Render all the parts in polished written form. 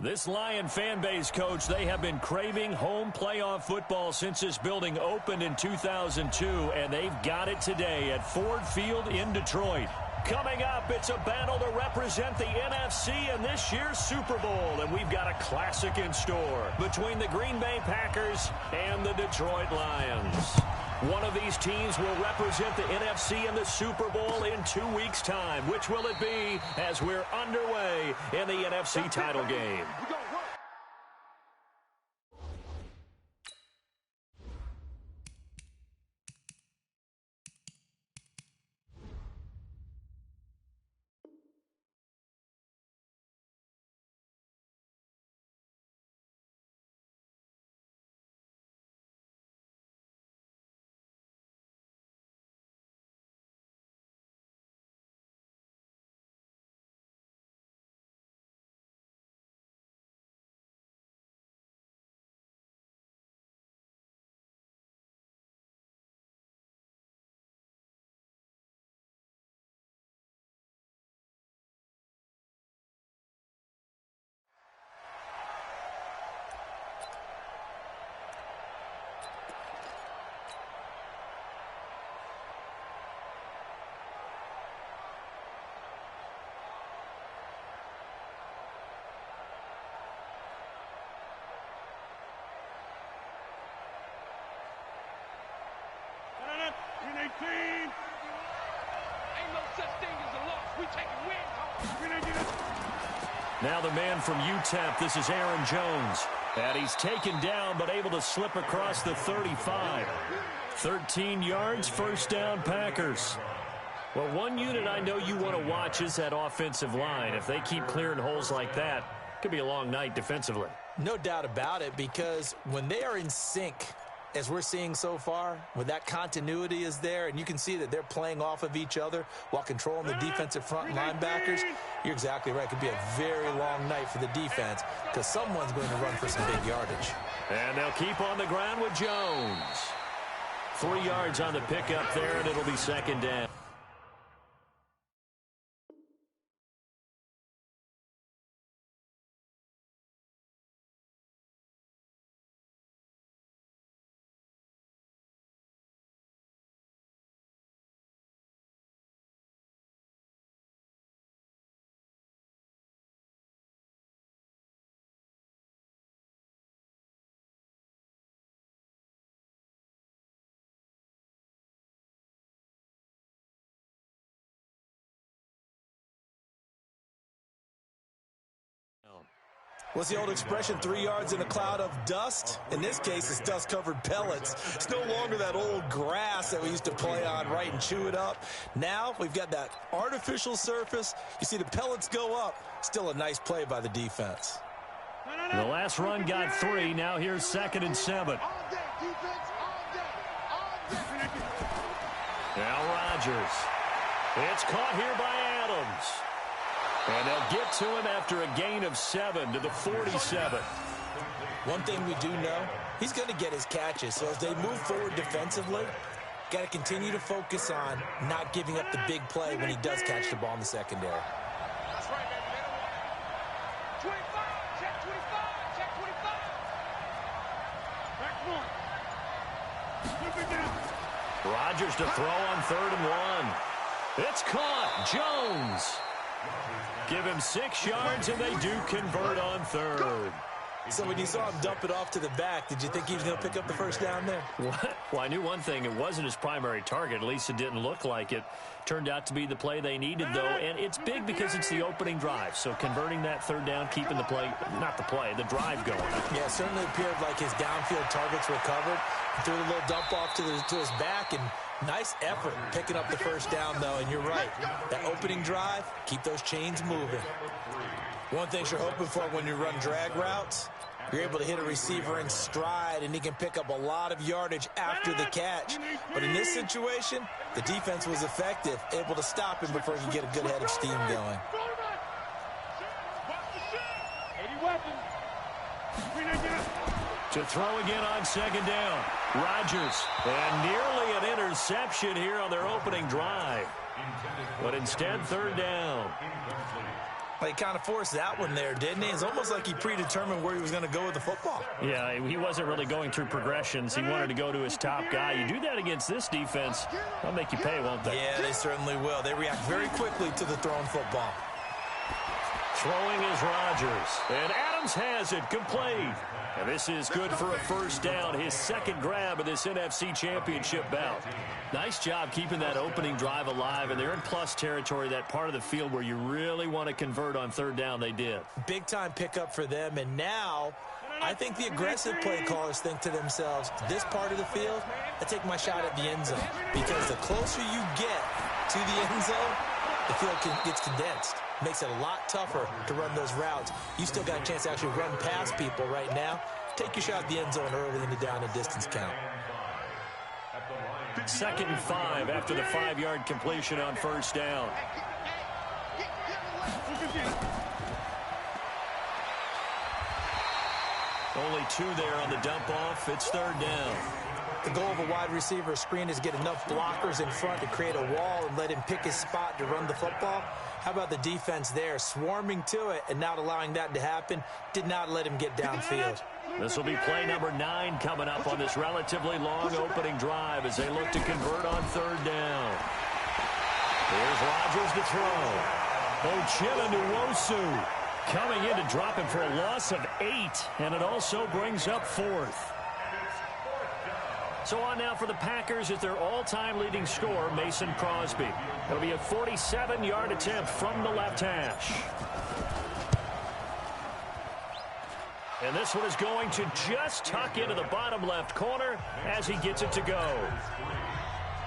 This Lion fan base, Coach, they have been craving home playoff football since this building opened in 2002, and they've got it today at Ford Field in Detroit. Coming up, it's a battle to represent the NFC in this year's Super Bowl, and we've got a classic in store between the Green Bay Packers and the Detroit Lions. One of these teams will represent the NFC in the Super Bowl in 2 weeks' time. Which will it be as we're underway in the NFC title game? Now the man from UTEP, this is Aaron Jones. And he's taken down but able to slip across the 35. 13 yards, first down Packers. Well, one unit I know you want to watch is that offensive line. If they keep clearing holes like that, it could be a long night defensively. No doubt about it, because when they are in sync, as we're seeing so far, when that continuity is there, and you can see that they're playing off of each other while controlling the defensive front and linebackers, you're exactly right. It could be a very long night for the defense because someone's going to run for some big yardage. And they'll keep on the ground with Jones. 3 yards on the pickup there, and it'll be second down. What's the old expression, 3 yards in a cloud of dust? In this case, it's dust-covered pellets. It's no longer that old grass that we used to play on, right, and chew it up. Now we've got that artificial surface. You see the pellets go up. Still a nice play by the defense. The last run got 3. Now here's 2nd and 7. Now Rodgers. It's caught here by Adams. And they'll get to him after a gain of 7 to the 47. One thing we do know, he's going to get his catches. So as they move forward defensively, got to continue to focus on not giving up the big play when he does catch the ball in the secondary. That's right, baby. 25, check 25, check 25. Back one. Rodgers to throw on 3rd and 1. It's caught. Jones. Give him 6 yards, and they do convert on 3rd. So when you saw him dump it off to the back, did you think he was going to pick up the first down there? What? Well, I knew one thing. It wasn't his primary target. At least it didn't look like it. Turned out to be the play they needed, though, and it's big because it's the opening drive. So converting that 3rd down, keeping the play, not the play, the drive going. Yeah, it certainly appeared like his downfield targets were covered. He threw a little dump off to his back, and nice effort picking up the first down, though. And you're right, that opening drive, keep those chains moving. One thing you're hoping for when you run drag routes, you're able to hit a receiver in stride, and he can pick up a lot of yardage after the catch. But in this situation, the defense was effective, able to stop him before he could get a good head of steam going. To throw again on 2nd down. Rodgers. And nearly an interception here on their opening drive. But instead, 3rd down. He kind of forced that one there, didn't he? It's almost like he predetermined where he was going to go with the football. Yeah, he wasn't really going through progressions. He wanted to go to his top guy. You do that against this defense, they'll make you pay, won't they? Yeah, they certainly will. They react very quickly to the thrown football. Throwing is Rodgers. And Adams has it complete. And this is good for a first down, his second grab of this NFC Championship bout. Nice job keeping that opening drive alive, and they're in plus territory, that part of the field where you really want to convert on third down. They did. Big-time pickup for them, and now I think the aggressive play callers think to themselves, this part of the field, I take my shot at the end zone, because the closer you get to the end zone, the field gets condensed. Makes it a lot tougher to run those routes. You still got a chance to actually run past people right now. Take your shot at the end zone early in the down and distance count. 2nd and 5 after the 5-yard completion on first down. Only 2 there on the dump off. It's third down. The goal of a wide receiver screen is get enough blockers in front to create a wall and let him pick his spot to run the football. How about the defense there, swarming to it and not allowing that to happen? Did not let him get downfield. This will be play number 9 coming up on this relatively long opening drive as they look to convert on third down. Here's Rodgers to throw. Ochilla Nwosu coming in to drop him for a loss of 8, and it also brings up 4th. So on now for the Packers is their all-time leading scorer, Mason Crosby. It'll be a 47-yard attempt from the left hash. And this one is going to just tuck into the bottom left corner as he gets it to go.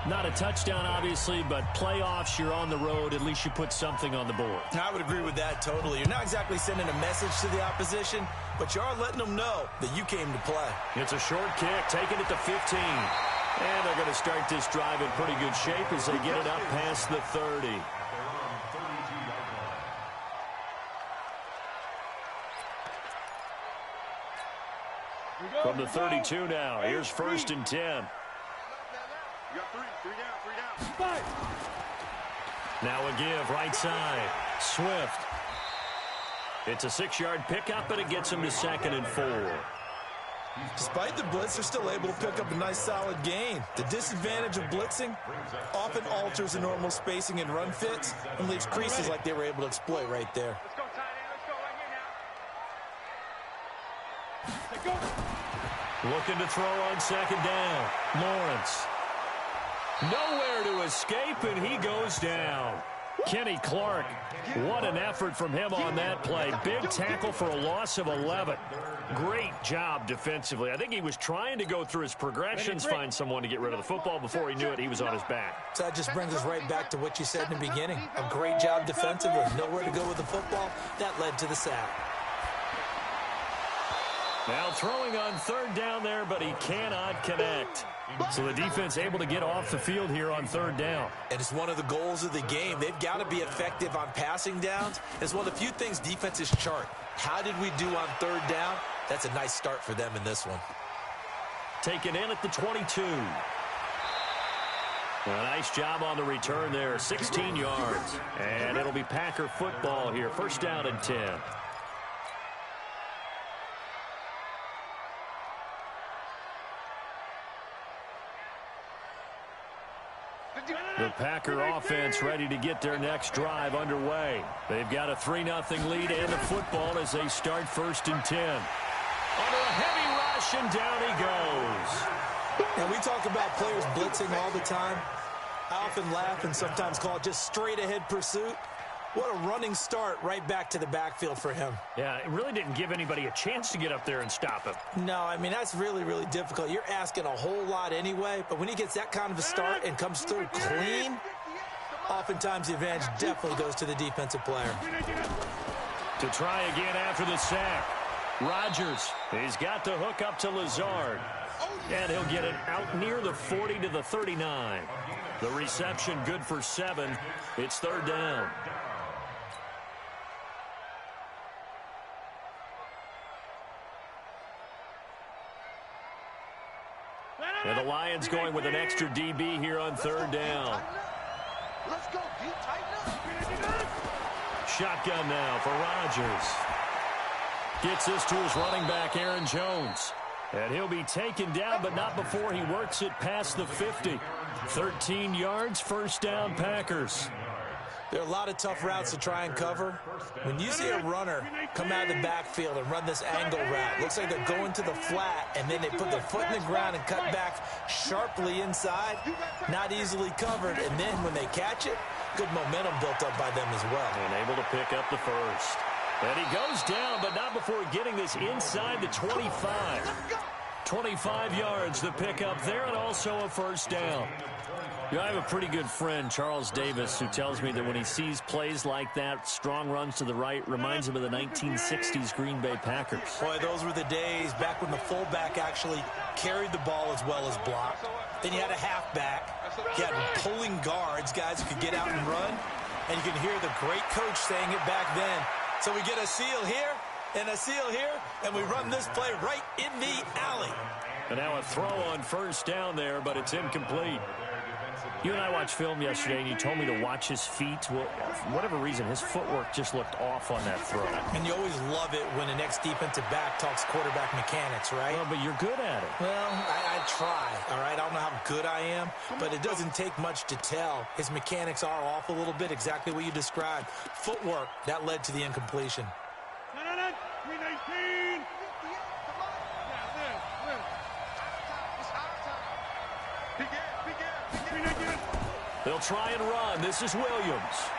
Not a touchdown, obviously, but playoffs, you're on the road. At least you put something on the board. I would agree with that totally. You're not exactly sending a message to the opposition, but you are letting them know that you came to play. It's a short kick, taking it to 15. And they're going to start this drive in pretty good shape as they get it up past the 30. From the 32 now, here's 1st and 10. You got three down. Now a give, right side. Swift. It's a 6-yard pickup, and it gets him to 2nd and 4. Despite the blitz, they're still able to pick up a nice solid gain. The disadvantage of blitzing often alters the normal spacing and run fits and leaves creases like they were able to exploit right there. Let's go, tight end. Let's go right here now. Let's go. Looking to throw on 2nd down. Lawrence. Nowhere to escape, and he goes down. Kenny Clark, what an effort from him on that play. Big tackle for a loss of 11. Great job defensively. I think he was trying to go through his progressions, find someone to get rid of the football. Before he knew it, he was on his back. So that just brings us right back to what you said in the beginning. A great job defensively. Nowhere to go with the football. That led to the sack. Now throwing on third down there, but he cannot connect. So the defense able to get off the field here on third down. And it's one of the goals of the game. They've got to be effective on passing downs. It's one of the few things defenses chart. How did we do on third down? That's a nice start for them in this one. Taken in at the 22. A nice job on the return there, 16 yards. And it'll be Packer football here, 1st down and 10. The Packer offense ready to get their next drive underway. They've got a 3-0 lead and the football as they start 1st and 10. Under a heavy rush, and down he goes. And we talk about players blitzing all the time. I often laugh and sometimes call it just straight-ahead pursuit. What a running start right back to the backfield for him. Yeah, it really didn't give anybody a chance to get up there and stop him. No, I mean, that's really, really difficult. You're asking a whole lot anyway, but when he gets that kind of a start and comes through clean, oftentimes the advantage definitely goes to the defensive player. To try again after the sack. Rodgers, he's got the hook up to Lazard. And he'll get it out near the 40 to the 39. The reception good for 7. It's 3rd down. And the Lions going with an extra DB here on 3rd down. Let's go, D. Tighten up. Shotgun now for Rodgers. Gets this to his running back, Aaron Jones. And he'll be taken down, but not before he works it past the 50. 13 yards, first down, Packers. There are a lot of tough routes to try and cover. When you see a runner come out of the backfield and run this angle route, looks like they're going to the flat, and then they put their foot in the ground and cut back sharply inside, not easily covered, and then when they catch it, good momentum built up by them as well. And able to pick up the first. And he goes down, but not before getting this inside the 25. 25 yards, the pickup there, and also a first down. I have a pretty good friend, Charles Davis, who tells me that when he sees plays like that, strong runs to the right, reminds him of the 1960s Green Bay Packers. Boy, those were the days back when the fullback actually carried the ball as well as blocked. Then you had a halfback. You had pulling guards, guys who could get out and run. And you can hear the great coach saying it back then. So we get a seal here and a seal here, and we run this play right in the alley. And now a throw on first down there, but it's incomplete. You and I watched film yesterday, and you told me to watch his feet. Well, for whatever reason, his footwork just looked off on that throw. And you always love it when the next defensive back talks quarterback mechanics, right? Well, but you're good at it. Well, I try, all right? I don't know how good I am, but it doesn't take much to tell. His mechanics are off a little bit, exactly what you described. Footwork, that led to the incompletion. 319. They'll try and run. This is Williams.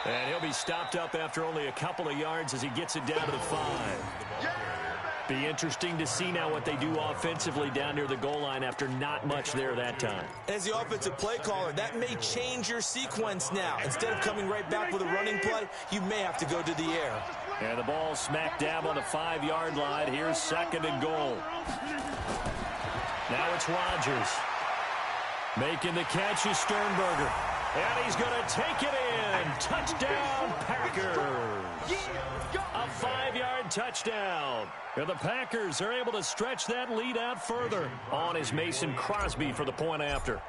And he'll be stopped up after only a couple of yards as he gets it down to the 5. Be interesting to see now what they do offensively down near the goal line after not much there that time. As the offensive play caller, that may change your sequence now. Instead of coming right back with a running play, you may have to go to the air. And the ball smack dab on the 5-yard line. Here's second and goal. Now it's Rodgers. Making the catch is Sternberger. And he's going to take it in. Touchdown, Packers. A 5-yard touchdown. And the Packers are able to stretch that lead out further. On is Mason Crosby for the point after.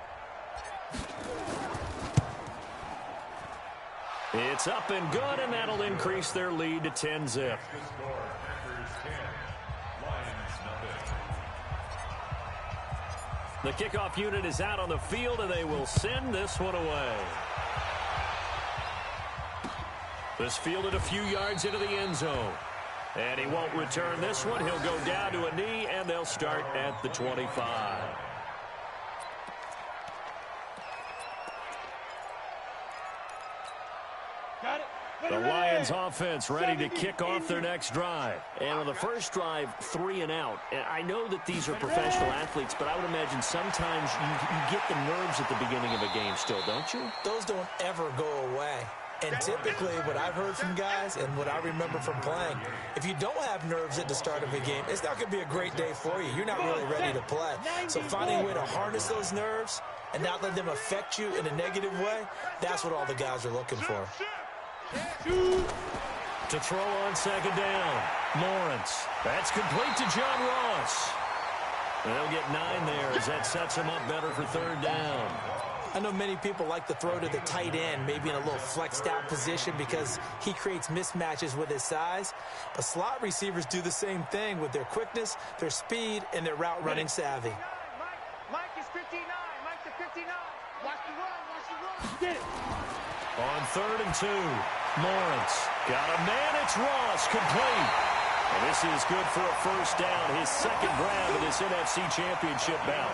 It's up and good, and that'll increase their lead to 10-zip. The kickoff unit is out on the field, and they will send this one away. This fielded a few yards into the end zone. And he won't return this one. He'll go down to a knee, and they'll start at the 25. The Lions offense ready to kick off their next drive. And on the first drive, 3 and out. And I know that these are professional athletes, but I would imagine sometimes you get the nerves at the beginning of a game still, don't you? Those don't ever go away. And typically, what I've heard from guys and what I remember from playing, if you don't have nerves at the start of a game, it's not going to be a great day for you. You're not really ready to play. So finding a way to harness those nerves and not let them affect you in a negative way, that's what all the guys are looking for. To throw on second down, Lawrence. That's complete to John Ross. They'll get 9 there as that sets him up better for third down. I know many people like to throw to the tight end, maybe in a little flexed out position because he creates mismatches with his size. But slot receivers do the same thing with their quickness, their speed, and their route running savvy. Mike is 59. Mike to 59. Watch the run. Watch the run. Get it. On 3rd and 2, Lawrence got a man. It's Ross, complete. And this is good for a first down, his second grab of this NFC Championship bout.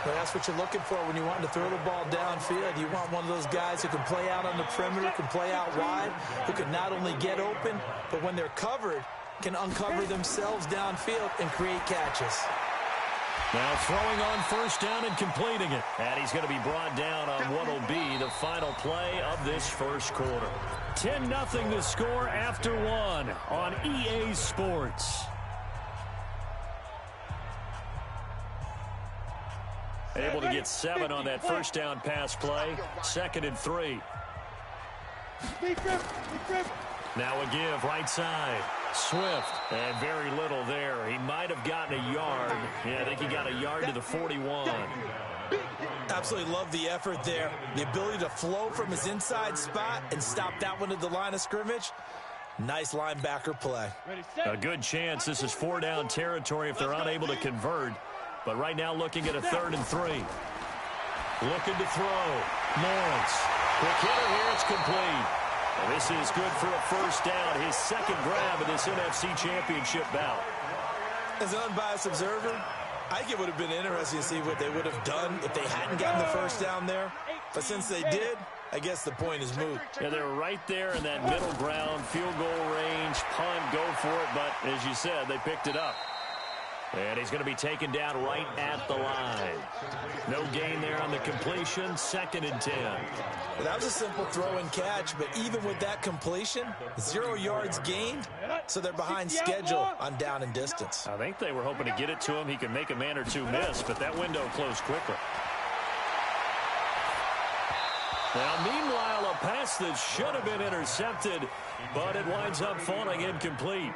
Well, that's what you're looking for when you want to throw the ball downfield. You want one of those guys who can play out on the perimeter, can play out wide, who can not only get open, but when they're covered, can uncover themselves downfield and create catches. Now throwing on first down and completing it. And he's going to be brought down on what will be the final play of this first quarter. 10-0 the score after 1 on EA Sports. Able to get 7 on that first down pass play. 2nd and 3. Now a give right side. Swift, and very little there. He might have gotten a yard. Yeah, I think he got a yard to the 41. Absolutely love the effort there. The ability to flow from his inside spot and stop that one at the line of scrimmage. Nice linebacker play. A good chance this is 4-down territory if they're unable to convert. But right now looking at a 3rd and 3. Looking to throw. Lawrence. Quick hitter here. It's complete. And this is good for a first down. His second grab of this NFC Championship bout. As an unbiased observer, I think it would have been interesting to see what they would have done if they hadn't gotten the first down there. But since they did, I guess the point is moot. Yeah, they're right there in that middle ground, field goal range, punt, go for it. But as you said, they picked it up. And he's going to be taken down right at the line. No gain there on the completion, 2nd and 10. Well, that was a simple throw and catch, but even with that completion, 0 yards gained, so they're behind schedule on down and distance. I think they were hoping to get it to him. He could make a man or two miss, but that window closed quickly. Now, meanwhile, a pass that should have been intercepted, but it winds up falling incomplete.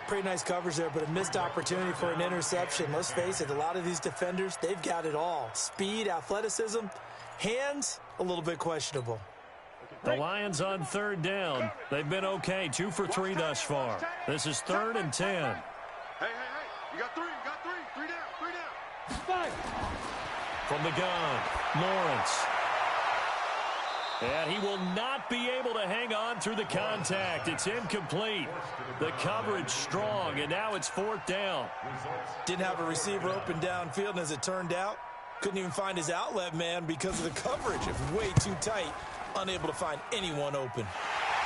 Pretty nice coverage there, but a missed opportunity for an interception. Let's face it, a lot of these defenders, they've got it all. Speed, athleticism, hands, a little bit questionable. The Lions on 3rd down. They've been okay, 2 for 3 thus far. This is 3rd and 10. Hey, you got 3, you got 3. 3 down, 3 down. 5. From the gun, Lawrence. And he will not be able to hang on through the contact. It's incomplete. The coverage strong, and now it's 4th down. Didn't have a receiver open downfield, and as it turned out, couldn't even find his outlet man because of the coverage. It was way too tight, unable to find anyone open.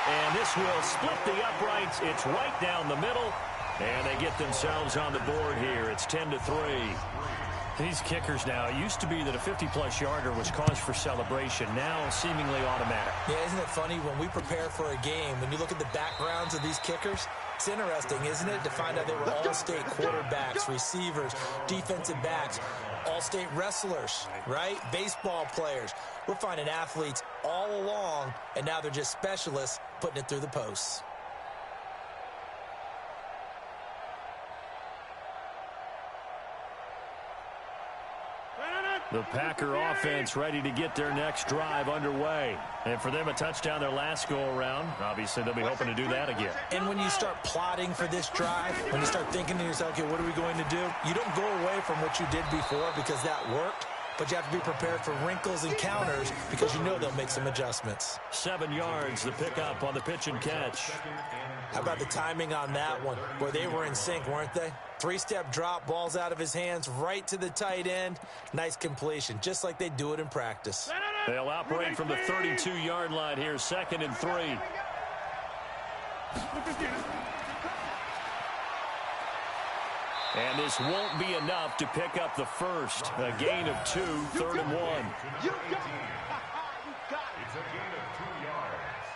And this will split the uprights. It's right down the middle, and they get themselves on the board here. It's 10-3. These kickers now, it used to be that a 50-plus yarder was cause for celebration. Now seemingly automatic. Yeah, isn't it funny when we prepare for a game, when you look at the backgrounds of these kickers, it's interesting, isn't it, to find out they were all-state quarterbacks, receivers, defensive backs, all-state wrestlers, right? Baseball players. We're finding athletes all along, and now they're just specialists putting it through the posts. The Packer offense ready to get their next drive underway. And for them, a touchdown their last go-around. Obviously, they'll be hoping to do that again. And when you start plotting for this drive, when you start thinking to yourself, okay, what are we going to do? You don't go away from what you did before because that worked. But you have to be prepared for wrinkles and counters because you know they'll make some adjustments. 7 yards, the pickup on the pitch and catch. How about the timing on that one? Boy, they were in sync, weren't they? 3-step drop, balls out of his hands, right to the tight end. Nice completion, just like they do it in practice. They'll operate from the 32-yard line here, 2nd and 3. And this won't be enough to pick up the first. A gain of 2, 3rd and 1. You got it. It's a gain of 2 yards.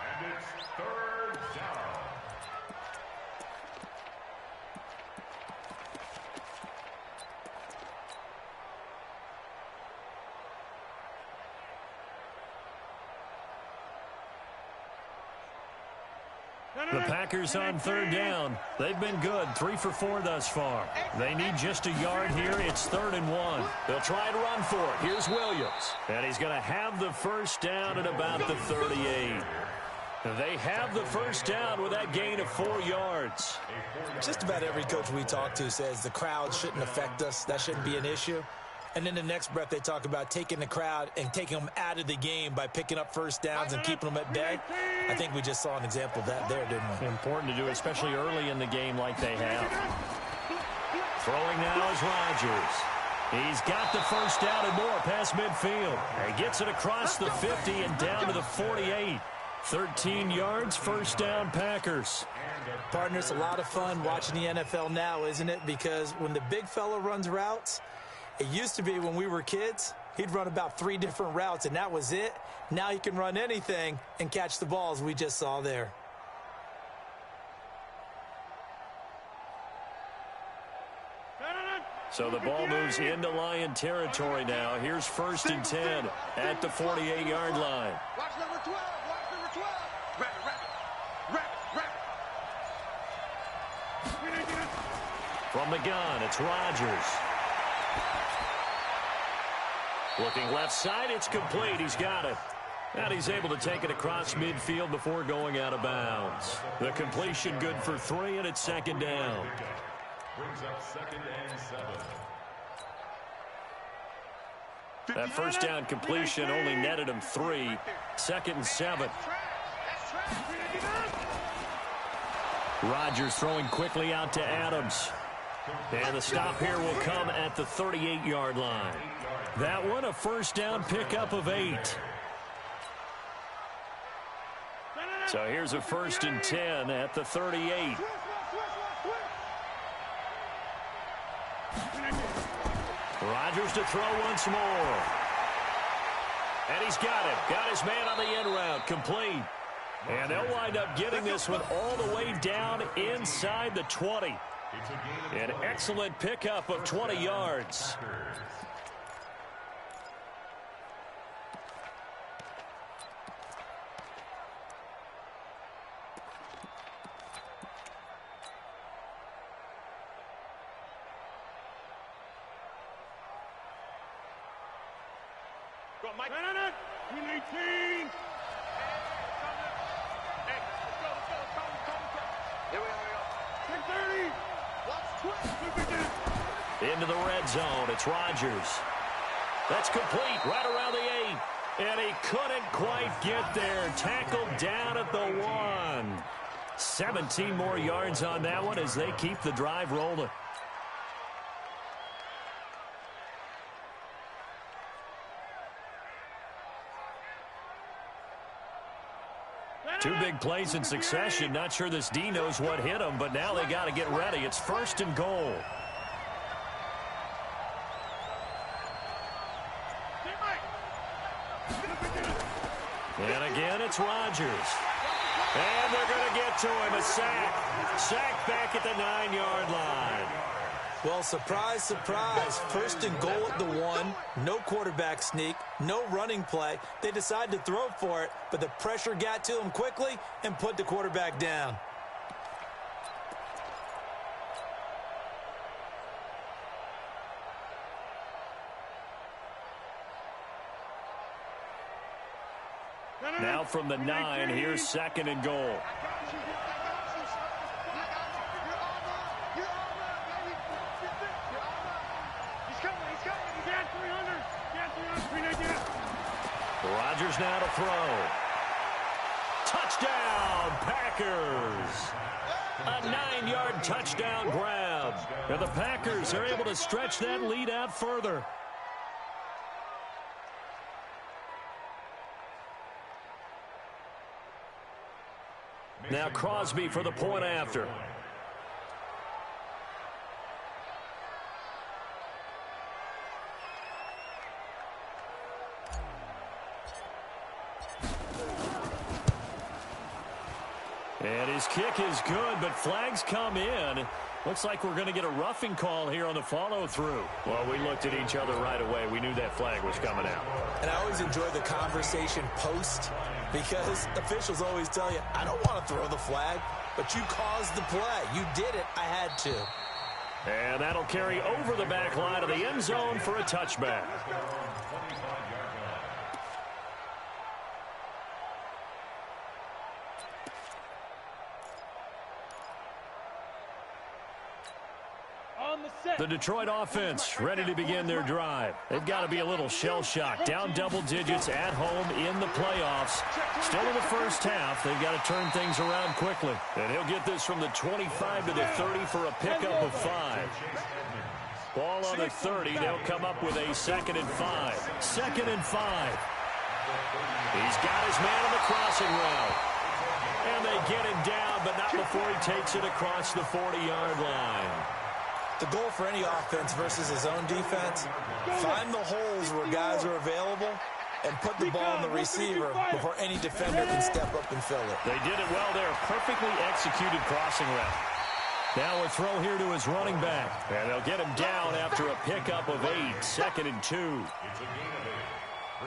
And it's 3rd down. The Packers on 3rd down. They've been good, 3 for 4 thus far. They need just a yard here. It's 3rd and 1. They'll try to run for it. Here's Williams. And he's going to have the first down at about the 38. They have the first down with that gain of 4 yards. Just about every coach we talk to says the crowd shouldn't affect us. That shouldn't be an issue. And then the next breath they talk about taking the crowd and taking them out of the game by picking up first downs and keeping them at bay. I think we just saw an example of that there, didn't we? Important to do, especially early in the game like they have. Throwing now is Rodgers. He's got the first down and more past midfield. He gets it across the 50 and down to the 48. 13 yards, first down Packers. Partners, a lot of fun watching the NFL now, isn't it? Because when the big fella runs routes, it used to be when we were kids, he'd run about 3 different routes, and that was it. Now he can run anything and catch the balls we just saw there. So the ball moves into Lion territory now. Here's 1st and 10 at the 48-yard line. Watch number 12. Watch number 12. Rapid. From the gun, it's Rodgers. Looking left side, it's complete. He's got it. And he's able to take it across midfield before going out of bounds. The completion good for 3, and it's second down. Brings up 2nd and 7. That first down completion only netted him 3. 2nd and 7. Rodgers throwing quickly out to Adams. And the stop here will come at the 38-yard line. That one a first down pickup of 8. So here's a 1st and 10 at the 38. Rodgers to throw once more. And he's got it. Got his man on the end route. Complete. And they'll wind up getting this one all the way down inside the 20. An excellent pickup of 20 yards. Mike. 319. Hey, let's go. Here we are. 10:30. Into the red zone. It's Rodgers. That's complete right around the 8. And he couldn't quite get there. Tackled down at the 1. 17 more yards on that one as they keep the drive rolling. Two big plays in succession. Not sure this D knows what hit him, but now they got to get ready. It's 1st and goal. And again, it's Rodgers. And they're going to get to him. A sack. Sack back at the 9-yard line. Well, surprise, surprise. 1st and goal at the 1. No quarterback sneak. No running play. They decided to throw for it, but the pressure got to him quickly and put the quarterback down. Now from the 9, here's 2nd and goal. Rodgers now to throw. Touchdown, Packers. A 9-yard touchdown grab. And the Packers are able to stretch that lead out further. Now Crosby for the point after. And his kick is good, but flags come in. Looks like we're going to get a roughing call here on the follow-through. Well, we looked at each other right away. We knew that flag was coming out. And I always enjoy the conversation post because officials always tell you, I don't want to throw the flag, but you caused the play. You did it. I had to. And that'll carry over the back line of the end zone for a touchback. The Detroit offense ready to begin their drive. They've got to be a little shell-shocked. Down double digits at home in the playoffs. Still in the first half. They've got to turn things around quickly. And he'll get this from the 25 to the 30 for a pickup of 5. Ball on the 30. They'll come up with a 2nd and 5. 2nd and 5. He's got his man on the crossing route. And they get him down, but not before he takes it across the 40-yard line. The goal for any offense versus his own defense, find the holes where guys are available and put the ball on the receiver before any defender can step up and fill it. They did it well there. Perfectly executed crossing route. Now a throw here to his running back. And they'll get him down after a pickup of 8. 2nd and 2.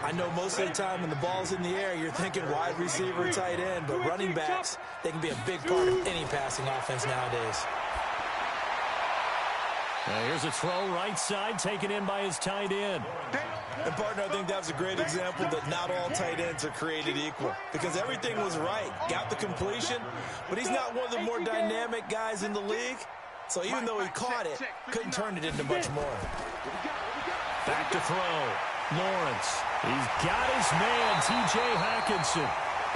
I know most of the time when the ball's in the air, you're thinking wide receiver, tight end, but running backs, they can be a big part of any passing offense nowadays. Now here's a throw right side taken in by his tight end. And, partner, I think that was a great example that not all tight ends are created equal because everything was right. Got the completion, but he's not one of the more dynamic guys in the league. So even though he caught it, couldn't turn it into much more. Back to throw. Lawrence. He's got his man, T.J. Hockenson.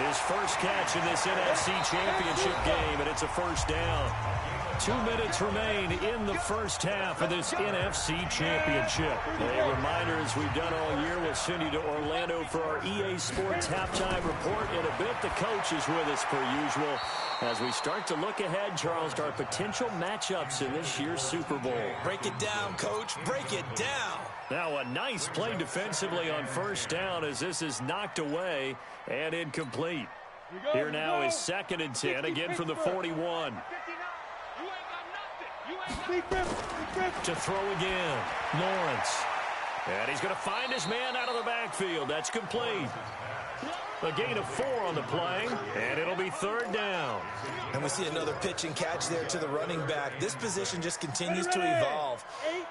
His first catch in this NFC Championship game, and it's a first down. 2 minutes remain in the first half of this NFC Championship. A reminder, as we've done all year, we'll send you to Orlando for our EA Sports halftime report. In a bit, the coach is with us per usual as we start to look ahead, Charles, to our potential matchups in this year's Super Bowl. Break it down, Coach. Break it down. Now a nice play defensively on first down as this is knocked away and incomplete. Here now is 2nd and 10, again from the 41. To throw again, Lawrence. And he's going to find his man out of the backfield. That's complete. A gain of 4 on the play, and it'll be 3rd down. And we see another pitch and catch there to the running back. This position just continues to evolve.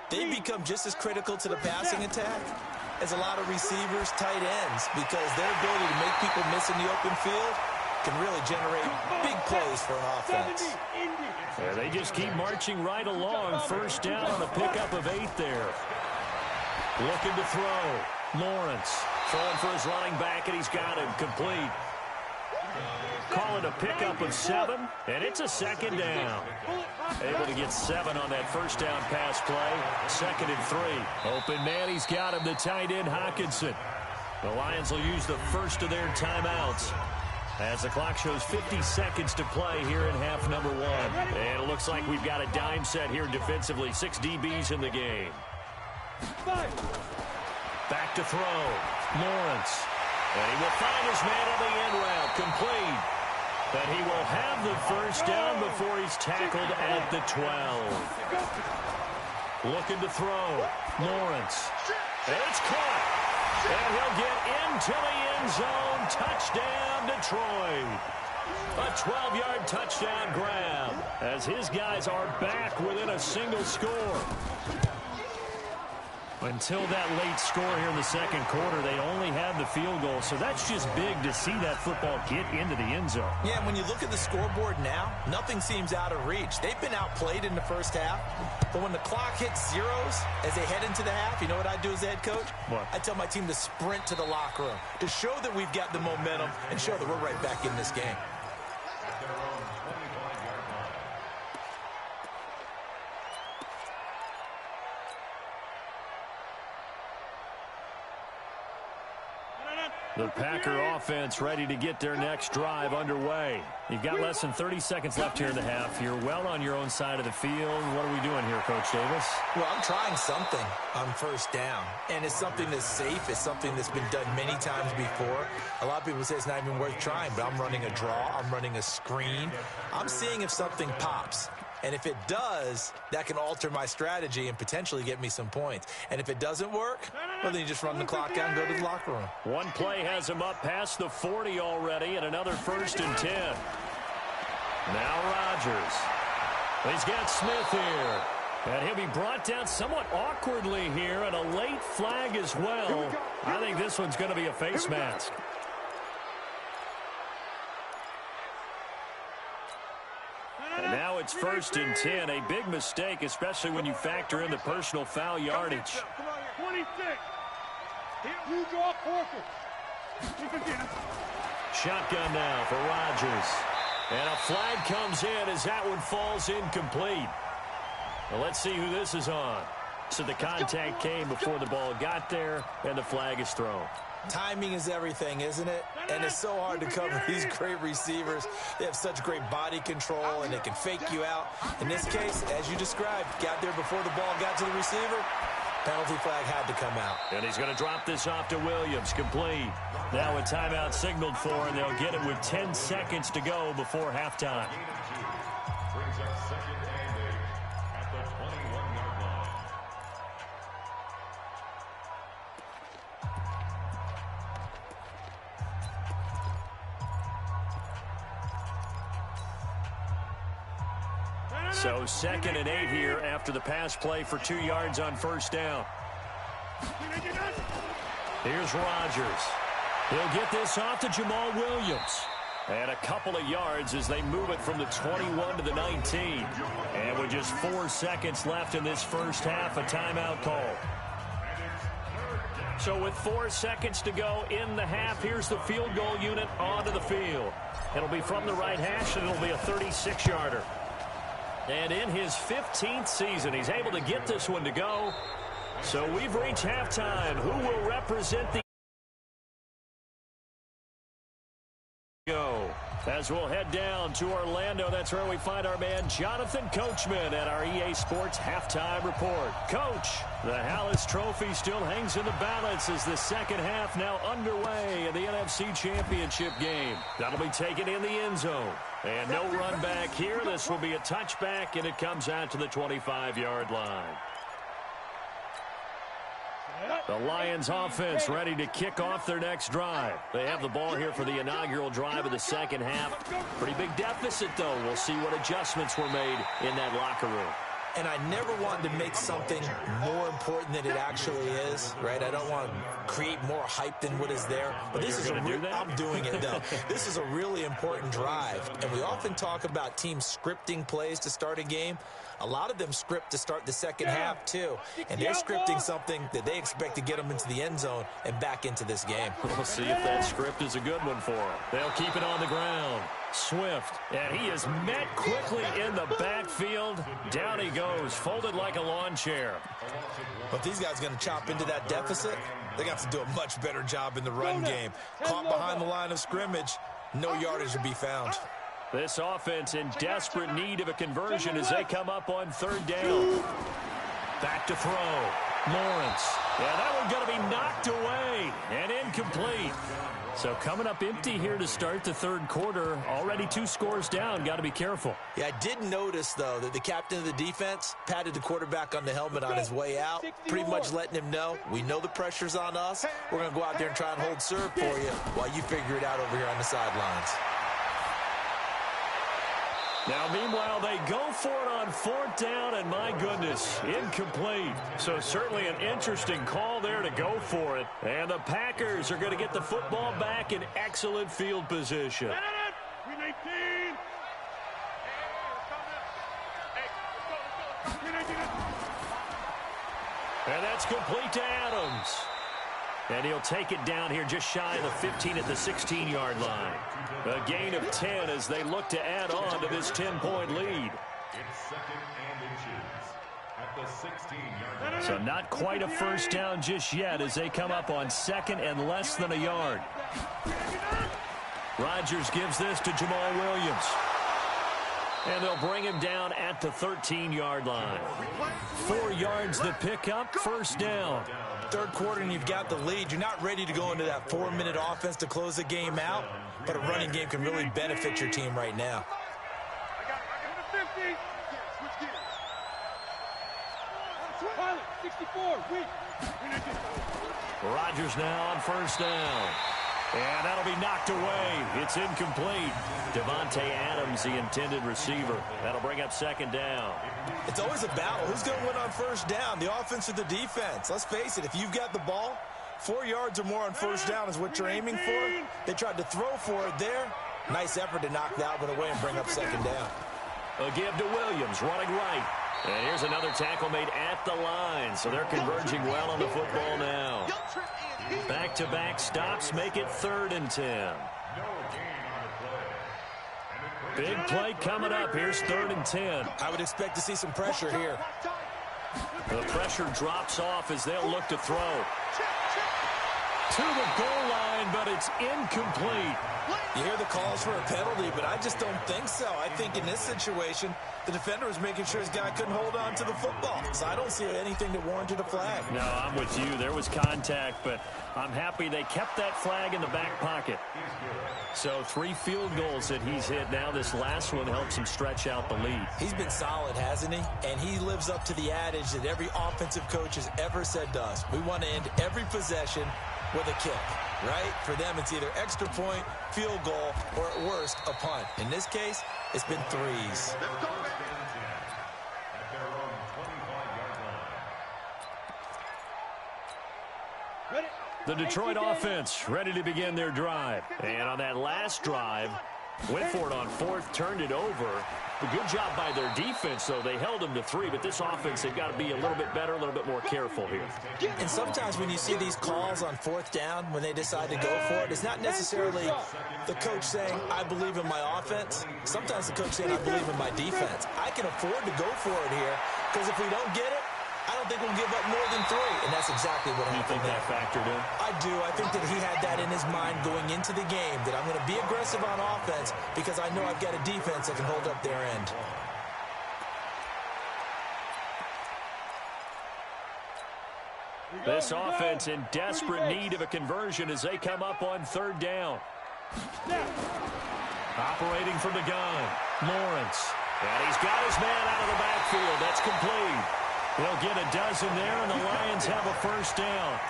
They become just as critical to the passing attack as a lot of receivers, tight ends, because their ability to make people miss in the open field can really generate big plays for an offense. Yeah, they just keep marching right along. First down on a pickup of 8 there. Looking to throw. Lawrence throwing for his running back, and he's got him complete. Call it a pickup of 7, and it's a 2nd down. Able to get 7 on that first down pass play. 2nd and 3. Open man, he's got him, the tight end Hockenson. The Lions will use the first of their timeouts as the clock shows 50 seconds to play here in half number 1. And it looks like we've got a dime set here defensively. 6 DBs in the game. Back to throw. Lawrence. And he will find his man on the end route. Complete. But he will have the first down before he's tackled at the 12. Looking to throw. Lawrence. And it's caught. And he'll get into the end zone. Touchdown, Detroit. A 12-yard touchdown grab as his guys are back within a single score. Until that late score here in the second quarter, they only had the field goal. So that's just big to see that football get into the end zone. Yeah, when you look at the scoreboard now, nothing seems out of reach. They've been outplayed in the first half. But when the clock hits zeros as they head into the half, you know what I do as the head coach? What? I tell my team to sprint to the locker room to show that we've got the momentum and show that we're right back in this game. The Packer offense ready to get their next drive underway. You've got less than 30 seconds left here in the half. You're well on your own side of the field. What are we doing here, Coach Davis? Well, I'm trying something on first down, and it's something that's safe. It's something that's been done many times before. A lot of people say it's not even worth trying, but I'm running a draw. I'm running a screen. I'm seeing if something pops. And if it does, that can alter my strategy and potentially get me some points. And if it doesn't work, well, then you just run the clock down and go to the locker room. One play has him up past the 40 already, and another 1st and 10. Now Rodgers. He's got Smith here. And he'll be brought down somewhat awkwardly here, and a late flag as well. I think this one's going to be a face mask. And now it's 1st and 10. A big mistake, especially when you factor in the personal foul yardage. 26. You draw forfeit. Shotgun now for Rodgers. And a flag comes in as that one falls incomplete. Well, let's see who this is on. So the contact came before the ball got there, and the flag is thrown. Timing is everything, isn't it? And it's so hard to cover these great receivers. They have such great body control, and they can fake you out. In this case, as you described, got there before the ball got to the receiver. Penalty flag had to come out. And he's going to drop this off to Williams. Complete. Now a timeout signaled for, and they'll get it with 10 seconds to go before halftime. Brings up 2nd and 8 at the 21-yard line. So 2nd and 8 here after the pass play for 2 yards on first down. Here's Rodgers. He'll get this off to Jamal Williams. And a couple of yards as they move it from the 21 to the 19. And with just 4 seconds left in this first half, a timeout call. So with 4 seconds to go in the half, here's the field goal unit onto the field. It'll be from the right hash, and it'll be a 36-yarder. And in his 15th season, he's able to get this one to go. So we've reached halftime. Who will represent the go? As we'll head down to Orlando, that's where we find our man Jonathan Coachman at our EA Sports Halftime Report. Coach, the Hallis Trophy still hangs in the balance as the second half now underway in the NFC Championship game. That'll be taken in the end zone. And no run back here. This will be a touchback, and it comes out to the 25-yard line. The Lions offense ready to kick off their next drive. They have the ball here for the inaugural drive of the second half. Pretty big deficit, though. We'll see what adjustments were made in that locker room. And I never wanted to make something more important than it actually is, right? I don't want to create more hype than what is there. But this is I'm doing it, though. This is a really important drive. And we often talk about teams scripting plays to start a game. A lot of them script to start the second half, too. And they're scripting something that they expect to get them into the end zone and back into this game. We'll see if that script is a good one for them. They'll keep it on the ground. Swift, and he is met quickly in the backfield. Down he goes, folded like a lawn chair. But these guys are going to chop into that deficit. They're going to have to do a much better job in the run game. Caught behind the line of scrimmage, no yardage to be found. This offense in desperate need of a conversion as they come up on third down. Back to throw. Lawrence. Yeah, that one's going to be knocked away and incomplete. So coming up empty here to start the third quarter. Already 2 scores down. Got to be careful. Yeah, I did notice, though, that the captain of the defense patted the quarterback on the helmet on his way out, pretty much letting him know, we know the pressure's on us. We're going to go out there and try and hold serve for you while you figure it out over here on the sidelines. Now, meanwhile, they go for it on fourth down, and my goodness, incomplete. So certainly an interesting call there to go for it. And the Packers are going to get the football back in excellent field position. And that's complete to Adams. And he'll take it down here just shy of the 15 at the 16-yard line. A gain of 10 as they look to add on to this 10-point lead. It's 2nd and inches at the 16-yard line. So not quite a first down just yet as they come up on 2nd and less than a yard. Rodgers gives this to Jamal Williams. And they'll bring him down at the 13-yard line. 4 yards to pick up, first down. Third quarter and you've got the lead. You're not ready to go into that 4-minute offense to close the game out, but a running game can really benefit your team right now. Rodgers now on first down. And that'll be knocked away. It's incomplete. Devontae Adams, the intended receiver. That'll bring up second down. It's always a battle. Who's going to win on first down, the offense or the defense? Let's face it, if you've got the ball, 4 yards or more on first down is what you're aiming for. They tried to throw for it there. Nice effort to knock that one away and bring up second down. A give to Williams, running right. And here's another tackle made at the line. So they're converging well on the football now. Back-to-back stops make it 3rd and 10. Big play coming up. Here's 3rd and 10. I would expect to see some pressure here. The pressure drops off as they'll look to throw. To the goal line, but it's incomplete. You hear the calls for a penalty, but I just don't think so. I think in this situation, the defender was making sure his guy couldn't hold on to the football. So I don't see anything that warranted a flag. No, I'm with you. There was contact, but I'm happy they kept that flag in the back pocket. So 3 field goals that he's hit now. This last one helps him stretch out the lead. He's been solid, hasn't he? And he lives up to the adage that every offensive coach has ever said to us. We want to end every possession with a kick, right? For them, it's either extra point, field goal, or at worst, a punt. In this case, it's been 3s. The Detroit offense ready to begin their drive. And on that last drive, went for it on fourth, turned it over. A good job by their defense, though. They held them to 3, but this offense, they've got to be a little bit better, a little bit more careful here. And sometimes when you see these calls on fourth down, when they decide to go for it, it's not necessarily the coach saying, I believe in my offense. Sometimes the coach saying, I believe in my defense. I can afford to go for it here, because if we don't get it, I don't think we'll give up more than 3, and that's exactly what happened. You think that factored in? I do. I think that he had that in his mind going into the game, that I'm going to be aggressive on offense because I know I've got a defense that can hold up their end. This offense in desperate need of a conversion as they come up on third down. Operating from the gun, Lawrence. And he's got his man out of the backfield. That's complete. They'll get a dozen there, and the Lions have a first down.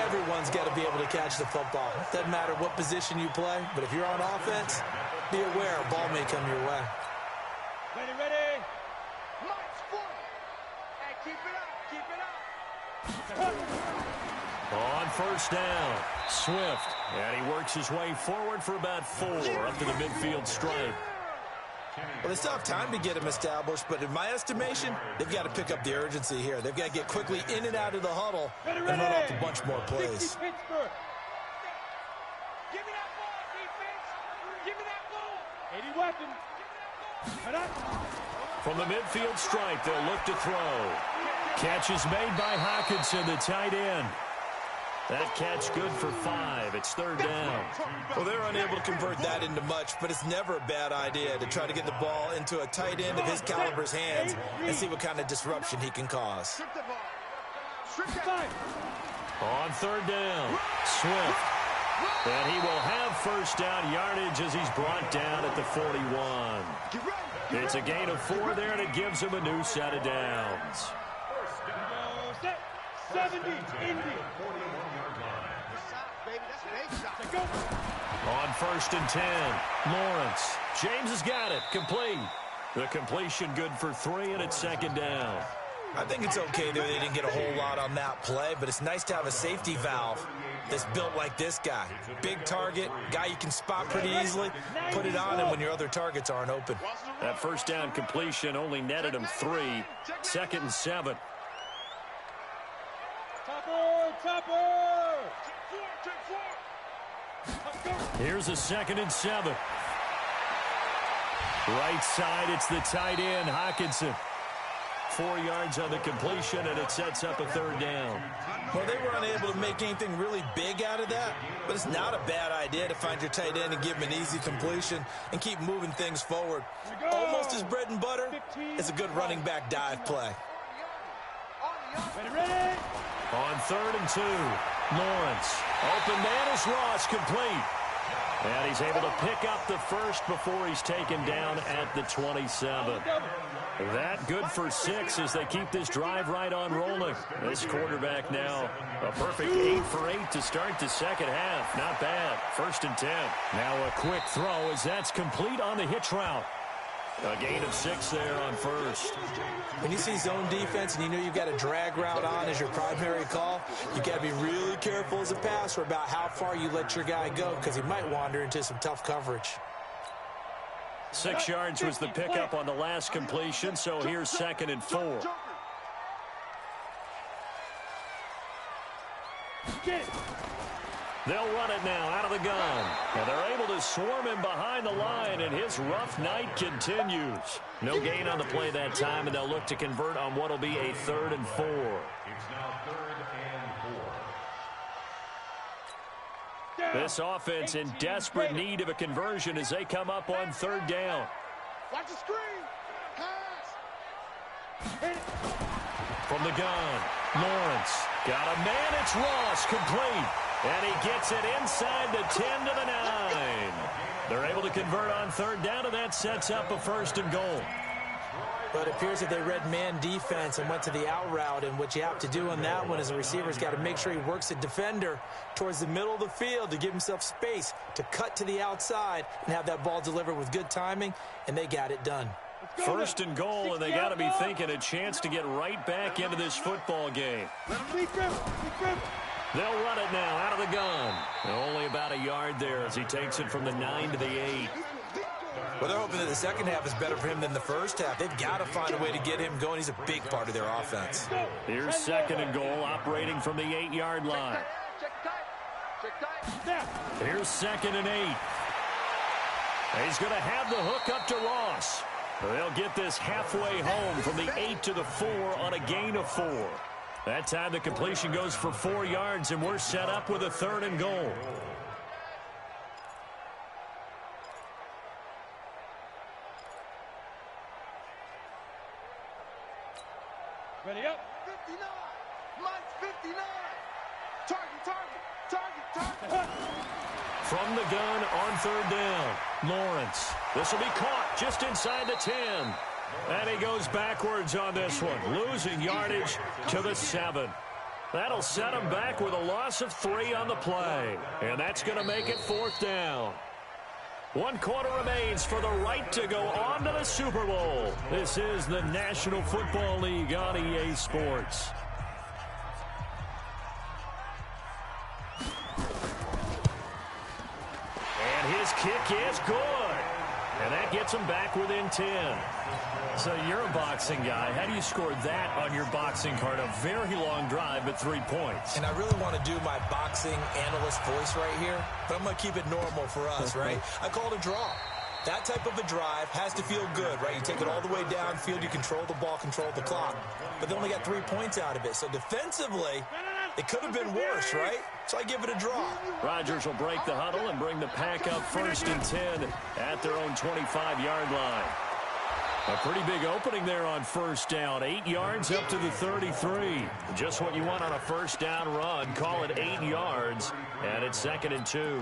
Everyone's got to be able to catch the football. Doesn't matter what position you play, but if you're on offense, be aware a ball may come your way. Ready, ready. March forward. Hey, keep it up, keep it up. On first down, Swift. And he works his way forward for about 4 up to the midfield stripe. Well, they still have time to get him established, but in my estimation, they've got to pick up the urgency here. They've got to get quickly in and out of the huddle and run off a bunch more plays. Give me that ball, defense. Give me that ball. 80 weapons. From the midfield stripe, they'll look to throw. Catch is made by Hockenson, the tight end. That catch good for 5. It's third down. Well, they're unable to convert that into much, but it's never a bad idea to try to get the ball into a tight end of his caliber's hands and see what kind of disruption he can cause. On third down, Swift. And he will have first down yardage as he's brought down at the 41. It's a gain of 4 there, and it gives him a new set of downs. 70, Indy. On first and 10, Lawrence. James has got it. Complete. The completion good for 3, and it's second down. I think it's okay that they didn't get a whole lot on that play, but it's nice to have a safety valve that's built like this guy. Big target, guy you can spot pretty easily. Put it on him when your other targets aren't open. That first down completion only netted him 3. Second and 7. Topper! Here's a second and 7. Right side, it's the tight end, Hockenson. 4 yards on the completion, and it sets up a third down. Well, they were unable to make anything really big out of that, but it's not a bad idea to find your tight end and give him an easy completion and keep moving things forward. Almost his bread and butter is a good running back dive play. Ready? On third and 2, Lawrence. Open man is Ross, complete. And he's able to pick up the first before he's taken down at the 27. That good for 6 as they keep this drive right on rolling. This quarterback now a perfect 8 for 8 to start the second half. Not bad. First and 10. Now a quick throw as that's complete on the hitch route. A gain of 6 there on first. When you see zone defense and you know you've got a drag route on as your primary call, you got to be really careful as a passer about how far you let your guy go because he might wander into some tough coverage. 6 yards was the pickup on the last completion, so here's second and 4. They'll run it now out of the gun. And they're able to swarm him behind the line, and his rough night continues. No gain on the play that time, and they'll look to convert on what will be a third and 4. It's now third and 4. This offense in desperate need of a conversion as they come up on third down. Watch the screen. Pass. From the gun, Lawrence. Got a man, it's Ross, complete. And he gets it inside the 10 to the 9. They're able to convert on third down, and that sets up a first and goal. But it appears that they read man defense and went to the out route, and what you have to do on that one is a receiver's got to make sure he works the defender towards the middle of the field to give himself space to cut to the outside and have that ball delivered with good timing, and they got it done. First and goal, and they got to be thinking a chance to get right back into this football game. They'll run it now out of the gun. Only about a yard there as he takes it from the 9 to the 8. Well, they're hoping that the second half is better for him than the first half. They've got to find a way to get him going. He's a big part of their offense. Here's second and goal, operating from the 8-yard line. Here's second and 8. He's going to have the hook up to Ross. They'll get this halfway home from the 8 to the 4 on a gain of 4. That time the completion goes for 4 yards, and we're set up with a third and goal. Ready up. 59. Mine's 59. Target. From the gun on third down, Lawrence. This will be caught just inside the 10. And he goes backwards on this one, losing yardage to the 7. That'll set him back with a loss of 3 on the play. And that's going to make it fourth down. 1 quarter remains for the right to go on to the Super Bowl. This is the National Football League on EA Sports. And his kick is good. And that gets him back within 10. So you're a boxing guy. How do you score that on your boxing card? A very long drive, but 3 points. And I really want to do my boxing analyst voice right here, but I'm going to keep it normal for us, right? I call it a draw. That type of a drive has to feel good, right? You take it all the way downfield, you control the ball, control the clock. But they only got 3 points out of it. So defensively, it could have been worse, right? So I give it a draw. Rodgers will break the huddle and bring the pack up first and 10 at their own 25-yard line. A pretty big opening there on first down. 8 yards up to the 33. Just what you want on a first down run. Call it 8 yards, and it's second and 2.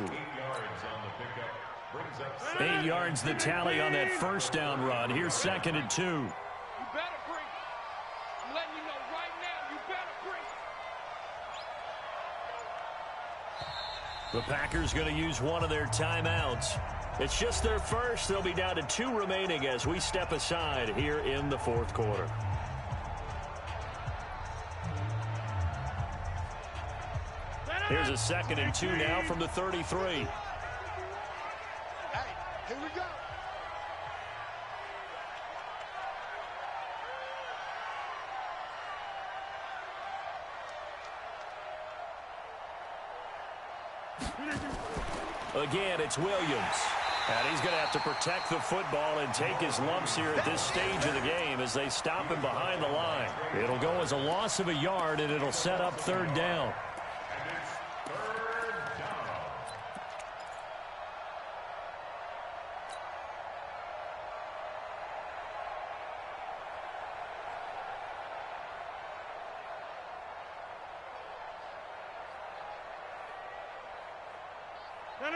8 yards the tally on that first down run. Here's second and 2. You better bring it. I'm letting you know right now, you better bring it. The Packers going to use one of their timeouts. It's just their first. They'll be down to 2 remaining as we step aside here in the fourth quarter. Here's a second and 2 now from the 33. Hey, here we go. Again, it's Williams. And he's going to have to protect the football and take his lumps here at this stage of the game as they stop him behind the line. It'll go as a loss of a yard, and it'll set up third down.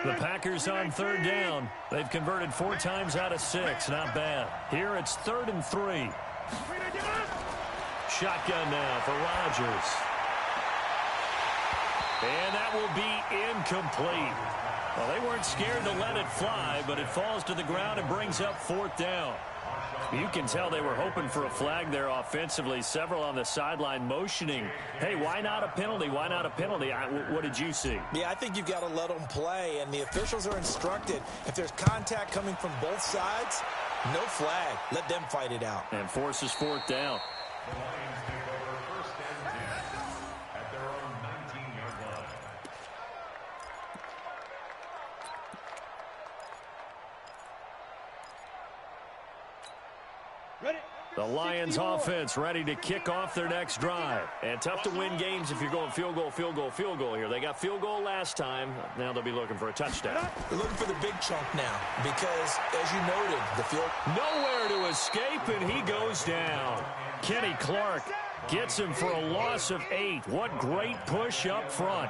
The Packers on third down. They've converted 4 times out of 6. Not bad. Here it's third and 3. Shotgun now for Rodgers. And that will be incomplete. Well, they weren't scared to let it fly, but it falls to the ground and brings up fourth down. You can tell they were hoping for a flag there offensively. Several on the sideline motioning, hey, why not a penalty? Why not a penalty? What did you see? Yeah, I think you've got to let them play, and the officials are instructed. If there's contact coming from both sides, no flag. Let them fight it out. And forces fourth down. The Lions take over first and 10 at their own 19-yard line. Ready? The Lions offense ready to kick off their next drive. And tough to win games if you're going field goal, field goal, field goal here. They got field goal last time. Now they'll be looking for a touchdown. They're looking for the big chunk now because, as you noted, the field... Nowhere to escape, and he goes down. Kenny Clark gets him for a loss of 8. What great push up front.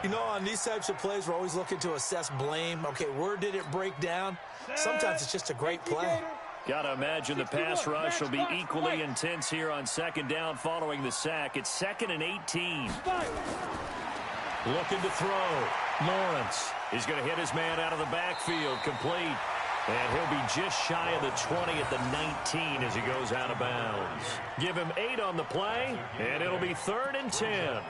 You know, on these types of plays, we're always looking to assess blame. Okay, where did it break down? Sometimes it's just a great play. Got to imagine the pass rush will be equally intense here on second down following the sack. It's second and 18. Looking to throw. Lawrence is going to hit his man out of the backfield. Complete. And he'll be just shy of the 20 at the 19 as he goes out of bounds. Give him 8 on the play, and it'll be third and 10.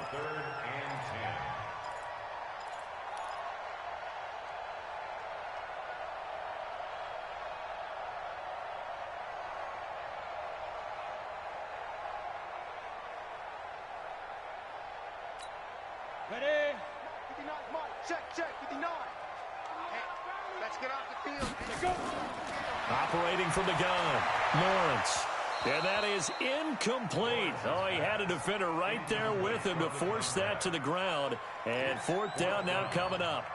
Ready? 59, Mike. Check, 59. Hey, let's get off the field. Let's go. Operating from the gun, Lawrence. And that is incomplete. Oh, he had a defender right there with him to force that to the ground. And fourth down now coming up.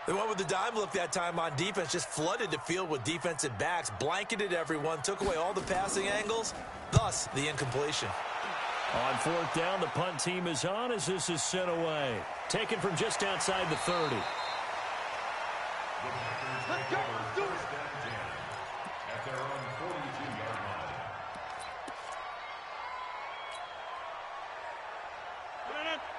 They went with the dime look that time on defense, just flooded the field with defensive backs, blanketed everyone, took away all the passing angles, thus the incompletion. On fourth down, the punt team is on as this is sent away. Taken from just outside the 30. Let's go. Let's do it. At their own 42-yard line.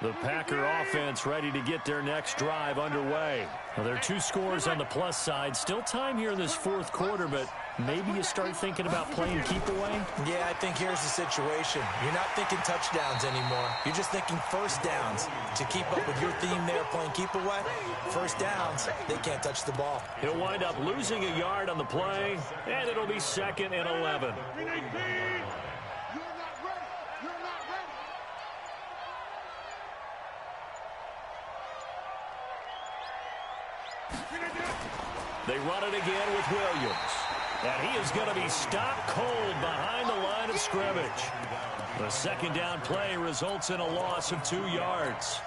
The Packer offense ready to get their next drive underway. Well, there are two scores on the plus side. Still time here in this fourth quarter, but maybe you start thinking about playing keep away? Yeah, I think here's the situation. You're not thinking touchdowns anymore. You're just thinking first downs. To keep up with your theme there, playing keep away, first downs, they can't touch the ball. He'll wind up losing a yard on the play, and it'll be 2nd and 11. You're not ready. You're not ready. They run it again with Williams. And he is going to be stopped cold behind the line of scrimmage. The second down play results in a loss of 2 yards.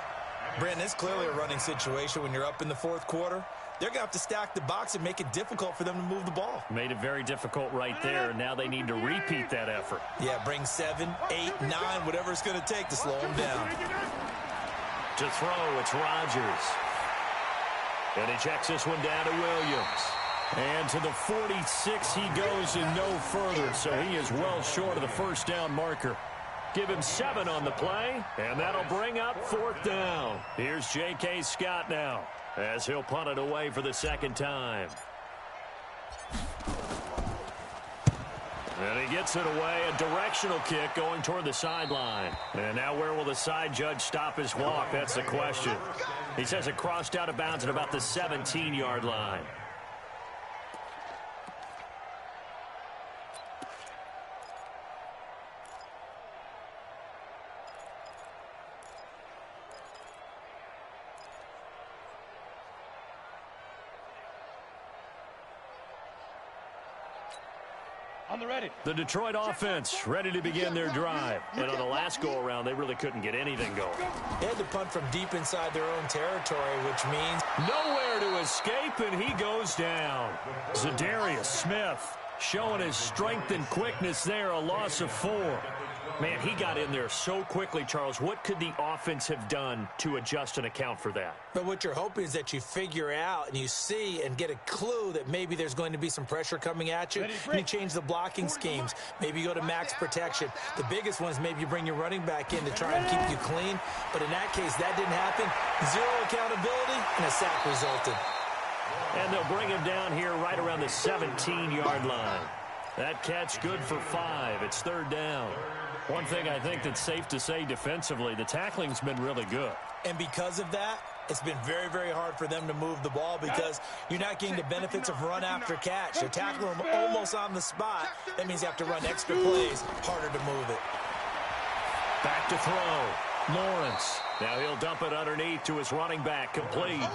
Brandon, it's clearly a running situation when you're up in the fourth quarter. They're going to have to stack the box and make it difficult for them to move the ball. Made it very difficult right there. Now they need to repeat that effort. Yeah, bring 7, 8, 9, whatever it's going to take to slow them down. To throw, it's Rodgers. And he checks this one down to Williams. And to the 46 he goes and no further, so he is well short of the first down marker. Give him 7 on the play, and that'll bring up fourth down. Here's J.K. Scott now, as he'll punt it away for the second time. And he gets it away, a directional kick going toward the sideline. And now where will the side judge stop his walk? That's the question. He says it crossed out of bounds at about the 17-yard line. On the ready. The Detroit offense ready to begin their drive. And on the last go-around, they really couldn't get anything going. They had to punt from deep inside their own territory, which means Nowhere to escape, and he goes down. Zadarius Smith showing his strength and quickness there, a loss of 4. Man, he got in there so quickly, Charles. What could the offense have done to adjust and account for that? but what you're hoping is that you figure out and you see and get a clue that maybe there's going to be some pressure coming at you. And you change the blocking schemes. Maybe you go to max protection. The biggest one is maybe you bring your running back in to try and keep you clean. But in that case, that didn't happen. 0 accountability, and a sack resulted. And they'll bring him down here right around the 17-yard line. That catch good for 5. It's third down. One thing I think that's safe to say defensively, the tackling's been really good. And because of that, it's been very, very hard for them to move the ball because you're not getting the benefits of run after catch. You're tackling them almost on the spot. That means you have to run extra plays, harder to move it. Back to throw. Lawrence. Now he'll dump it underneath to his running back, complete.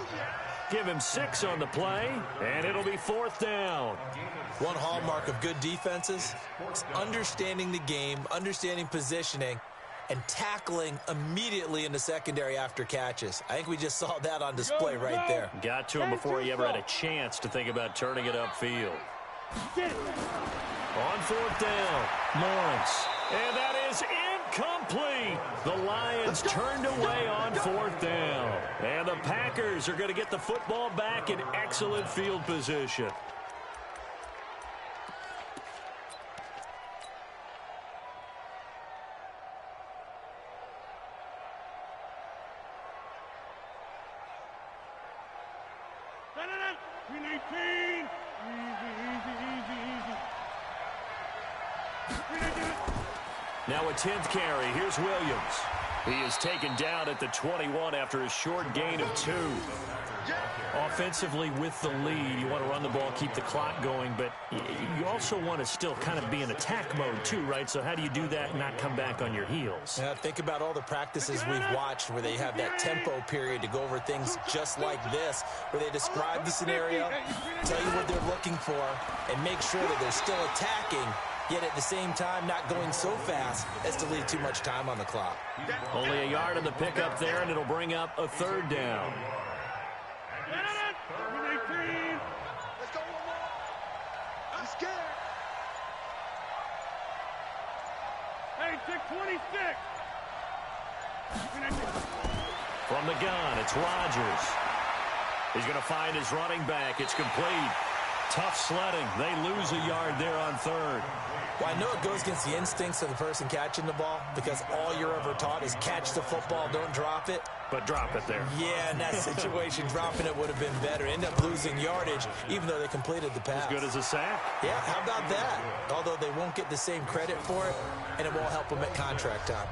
Give him 6 on the play, and it'll be fourth down. One hallmark of good defenses is understanding the game, understanding positioning, and tackling immediately in the secondary after catches. I think we just saw that on display right there. Got to him before he ever had a chance to think about turning it upfield. On fourth down, Lawrence. And that is incomplete. The Lions turned away on fourth down. And the Packers are going to get the football back in excellent field position. Now a 10th carry. Here's Williams. He is taken down at the 21 after a short gain of 2. Offensively with the lead, you want to run the ball, keep the clock going, but you also want to still kind of be in attack mode too, right? So how do you do that and not come back on your heels? Yeah, think about all the practices we've watched where they have that tempo period to go over things just like this, where they describe the scenario, tell you what they're looking for, and make sure that they're still attacking, yet at the same time not going so fast as to leave too much time on the clock. Only a yard on the pickup there, and it'll bring up a third down. Let's go one more. I'm scared. Hey, take 26. From the gun, it's Rodgers. He's going to find his running back. It's complete. Tough sledding. They lose a yard there on third. Well, I know it goes against the instincts of the person catching the ball because all you're ever taught is catch the football, don't drop it. But drop it there. Yeah, in that situation, dropping it would have been better. End up losing yardage, even though they completed the pass. As good as a sack. Yeah, how about that? Although they won't get the same credit for it, and it won't help them at contract time.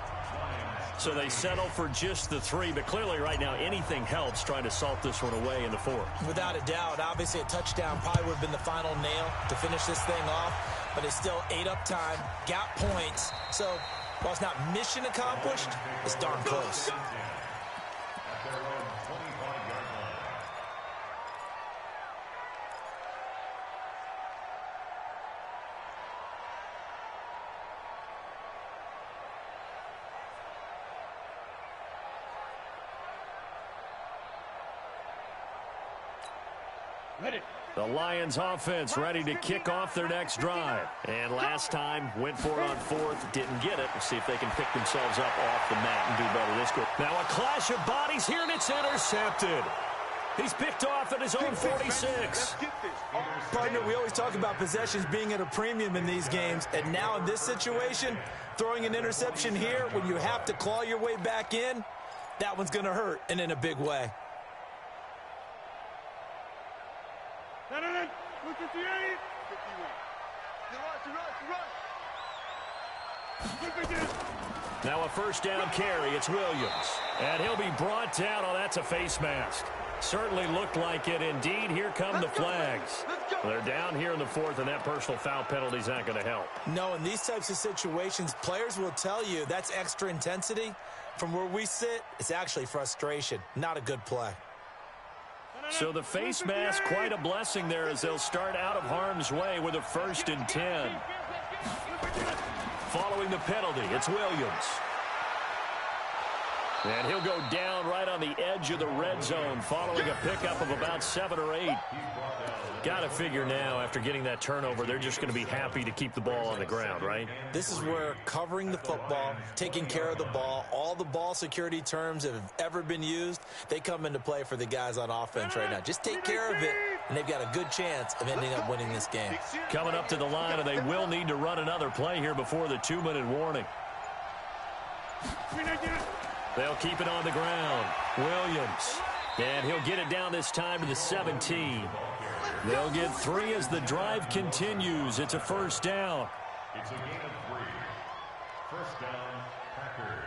So they settle for just the 3, but clearly right now anything helps trying to salt this one away in the 4th. Without a doubt, obviously a touchdown probably would have been the final nail to finish this thing off, but it's still ate up time, got points. So while it's not mission accomplished, it's darn close. The Lions offense ready to kick off their next drive. And last time, went for it on 4th, didn't get it. We'll see if they can pick themselves up off the mat and do better this go. Now a clash of bodies here, and it's intercepted. He's picked off at his own 46. Partner, we always talk about possessions being at a premium in these games, and now in this situation, throwing an interception here when you have to claw your way back in, that one's going to hurt, and in a big way. 58. Now a first down carry. It's Williams. And he'll be brought down. Oh, that's a face mask. Certainly looked like it. Indeed, here come the flags. They're down here in the 4th, and that personal foul penalty is not going to help. No, in these types of situations, players will tell you that's extra intensity. From where we sit, it's actually frustration. Not a good play. So the face mask, quite a blessing there as they'll start out of harm's way with a 1st and 10. Following the penalty, it's Williams. And he'll go down right on the edge of the red zone following a pickup of about 7 or 8. Got to figure now, after getting that turnover, they're just going to be happy to keep the ball on the ground, right? This is where covering the football, taking care of the ball, all the ball security terms that have ever been used, they come into play for the guys on offense right now. Just take care of it, and they've got a good chance of ending up winning this game. Coming up to the line, and they will need to run another play here before the 2-minute warning. They'll keep it on the ground. Williams. And he'll get it down this time to the 17. They'll get 3 as the drive continues. It's a first down. It's a gain of 3. First down, Packers.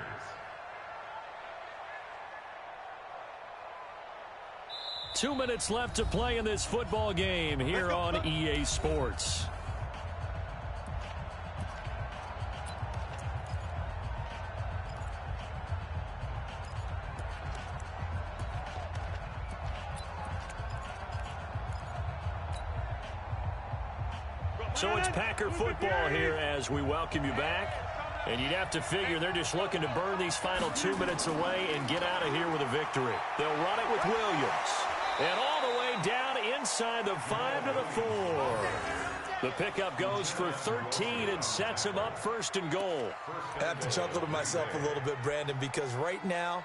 2 minutes left to play in this football game here on EA Sports. So it's Packer football here as we welcome you back. And you'd have to figure they're just looking to burn these final 2 minutes away and get out of here with a victory. They'll run it with Williams. And all the way down inside the 5 to the 4. The pickup goes for 13 and sets him up 1st and goal. I have to chuckle to myself a little bit, Brandon, because right now